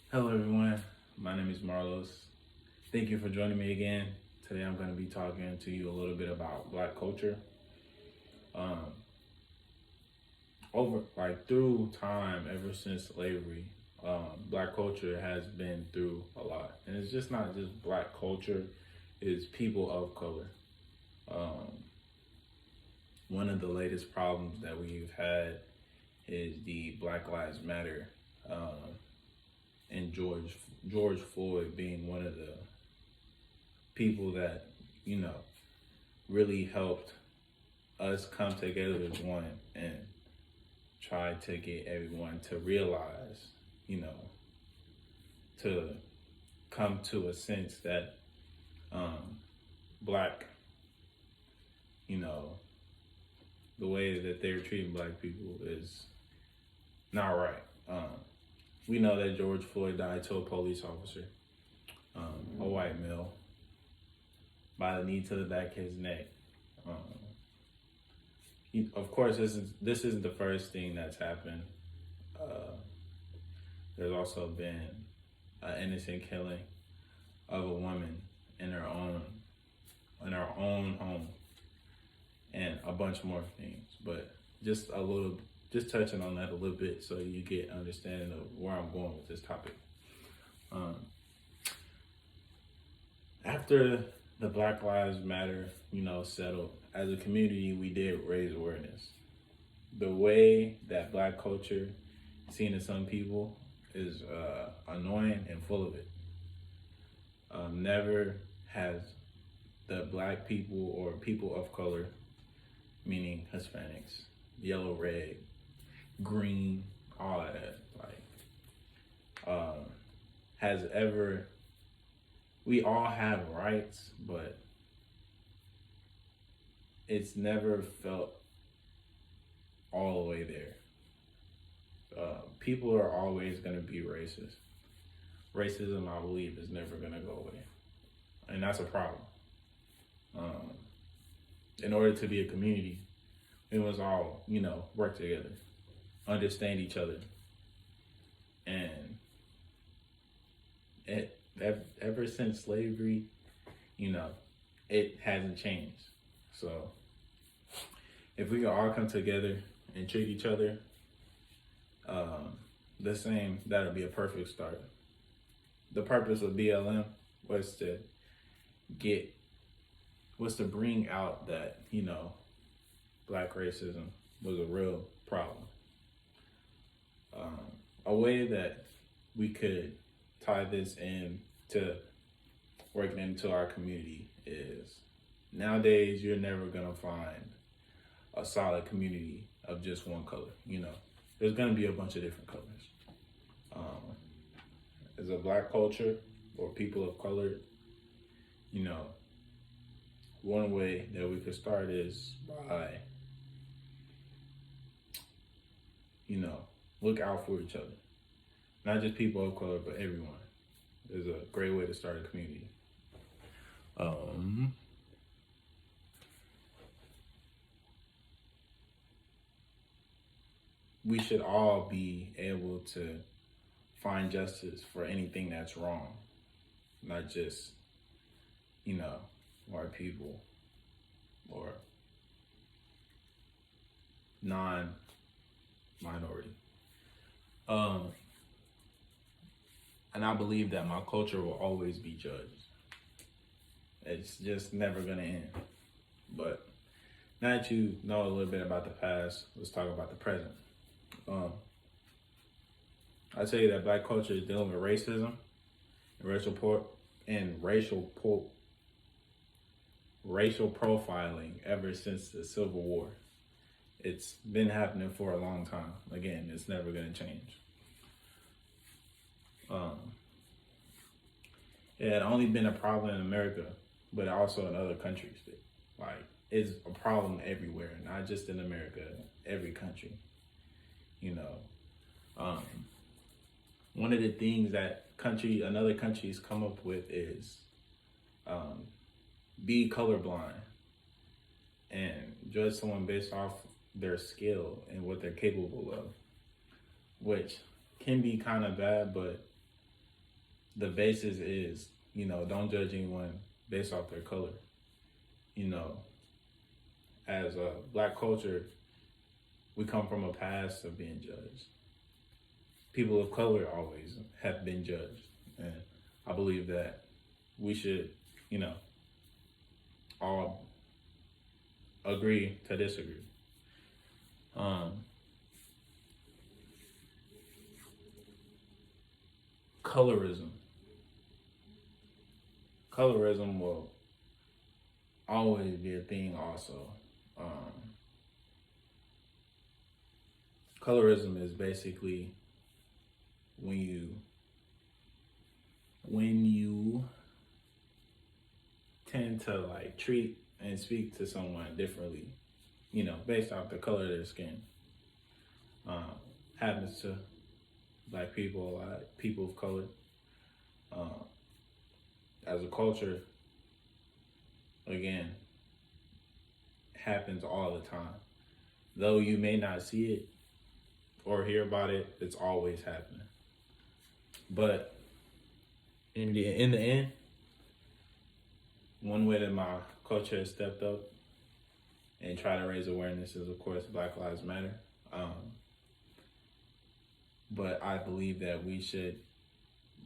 Hello, everyone. My name is Marlos. Thank you for joining me again. Today, I'm going to be talking to you a little bit about Black culture. Um, through time, ever since slavery, Black culture has been through a lot, and it's just not just Black culture; it's people of color. Um, One of the latest problems that we've had is the Black Lives Matter, and George Floyd being one of the people that you know really helped us come together as one and try to get everyone to realize, you know, to come to a sense that black, you know, the way that they're treating black people is not right. We know that George Floyd died to a police officer, a white male, by the knee to the back of his neck. Um, of course, this isn't the first thing that's happened. Uh, there's also been an innocent killing of a woman in her own home, and a bunch more things. But just touching on that a little bit, so you get understanding of where I'm going with this topic. Um, After the Black Lives Matter, settled, as a community, we did raise awareness. The way that Black culture is seen to some people is annoying and full of it. Never has the Black people or people of color, meaning Hispanics, yellow, red, green, all of that, has ever. We all have rights, but it's never felt all the way there. People are always going to be racist. Racism, I believe, is never going to go away, and that's a problem. In order to be a community, we must all, work together, understand each other, and ever since slavery, it hasn't changed. So if we can all come together and treat each other the same, that'll be a perfect start. The purpose of BLM was to bring out that, black racism was a real problem. A way that we could tie this in to working into our community is, nowadays you're never gonna find a solid community of just one color. There's gonna be a bunch of different colors. As a black culture or people of color, one way that we could start is by, look out for each other. Not just people of color, but everyone. Is a great way to start a community. We should all be able to find justice for anything that's wrong, not just, white people or non-minority. And I believe that my culture will always be judged. It's just never gonna end. But now that you know a little bit about the past, let's talk about the present. I tell you that black culture is dealing with racism and racial profiling ever since the Civil War. It's been happening for a long time. Again, it's never gonna change. It had only been a problem in America, but also in other countries. It's a problem everywhere, not just in America, every country. One of the things that another countries come up with is be colorblind and judge someone based off their skill and what they're capable of, which can be kind of bad, but the basis is, don't judge anyone based off their color. As a Black culture, we come from a past of being judged. People of color always have been judged. And I believe that we should, all agree to disagree. Colorism. Colorism will always be a thing also. Colorism is basically when you tend to like treat and speak to someone differently, based off the color of their skin. Happens to Black people, people of color. As a culture, again, happens all the time. Though you may not see it or hear about it, it's always happening. But in the end, one way that my culture has stepped up and try to raise awareness is, of course, Black Lives Matter. But I believe that we should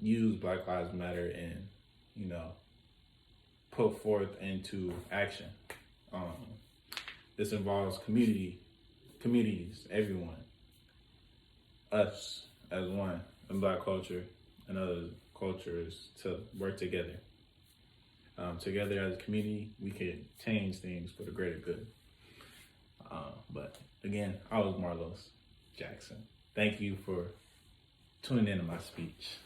use Black Lives Matter and, put forth into action. This involves communities, everyone, us as one in Black culture and other cultures to work together. Together as a community, we can change things for the greater good. But again, I was Marlos Jackson. Thank you for tuning in to my speech.